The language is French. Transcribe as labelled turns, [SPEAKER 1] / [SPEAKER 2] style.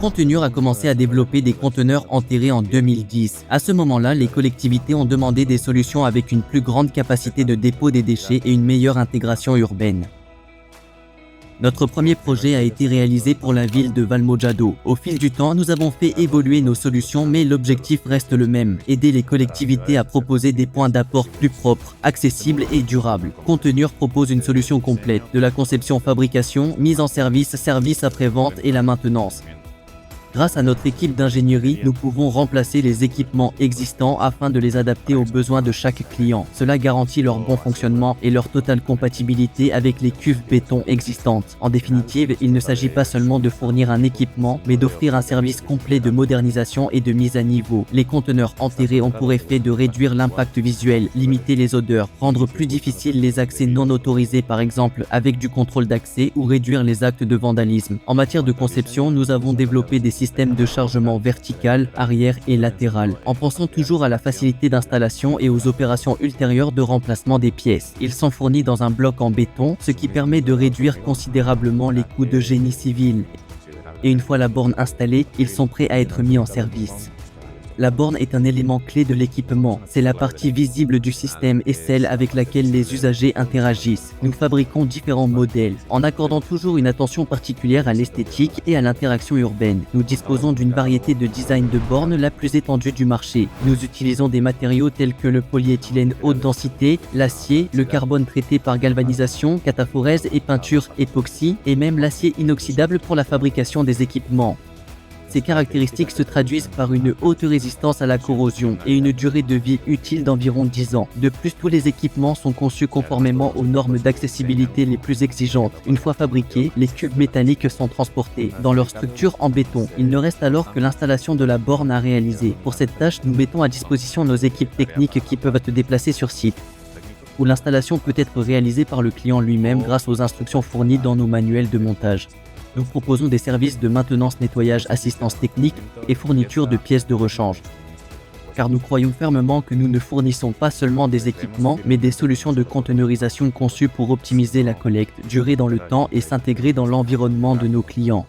[SPEAKER 1] Conteneur a commencé à développer des conteneurs enterrés en 2010. À ce moment-là, les collectivités ont demandé des solutions avec une plus grande capacité de dépôt des déchets et une meilleure intégration urbaine. Notre premier projet a été réalisé pour la ville de Valmojado. Au fil du temps, nous avons fait évoluer nos solutions, mais l'objectif reste le même: aider les collectivités à proposer des points d'apport plus propres, accessibles et durables. Conteneur propose une solution complète, de la conception, fabrication, mise en service, service après-vente et la maintenance. Grâce à notre équipe d'ingénierie, nous pouvons remplacer les équipements existants afin de les adapter aux besoins de chaque client. Cela garantit leur bon fonctionnement et leur totale compatibilité avec les cuves béton existantes. En définitive, il ne s'agit pas seulement de fournir un équipement, mais d'offrir un service complet de modernisation et de mise à niveau. Les conteneurs enterrés ont pour effet de réduire l'impact visuel, limiter les odeurs, rendre plus difficile les accès non autorisés par exemple avec du contrôle d'accès ou réduire les actes de vandalisme. En matière de conception, nous avons développé des système de chargement vertical, arrière et latéral, en pensant toujours à la facilité d'installation et aux opérations ultérieures de remplacement des pièces. Ils sont fournis dans un bloc en béton, ce qui permet de réduire considérablement les coûts de génie civil. Et une fois la borne installée, ils sont prêts à être mis en service. La borne est un élément clé de l'équipement. C'est la partie visible du système et celle avec laquelle les usagers interagissent. Nous fabriquons différents modèles, en accordant toujours une attention particulière à l'esthétique et à l'interaction urbaine. Nous disposons d'une variété de design de bornes la plus étendue du marché. Nous utilisons des matériaux tels que le polyéthylène haute densité, l'acier, le carbone traité par galvanisation, cataphorèse et peinture époxy, et même l'acier inoxydable pour la fabrication des équipements. Ces caractéristiques se traduisent par une haute résistance à la corrosion et une durée de vie utile d'environ 10 ans. De plus, tous les équipements sont conçus conformément aux normes d'accessibilité les plus exigeantes. Une fois fabriqués, les cubes métalliques sont transportés dans leur structure en béton. Il ne reste alors que l'installation de la borne à réaliser. Pour cette tâche, nous mettons à disposition nos équipes techniques qui peuvent se déplacer sur site, où l'installation peut être réalisée par le client lui-même grâce aux instructions fournies dans nos manuels de montage. Nous proposons des services de maintenance, nettoyage, assistance technique et fourniture de pièces de rechange. Car nous croyons fermement que nous ne fournissons pas seulement des équipements, mais des solutions de conteneurisation conçues pour optimiser la collecte, durer dans le temps et s'intégrer dans l'environnement de nos clients.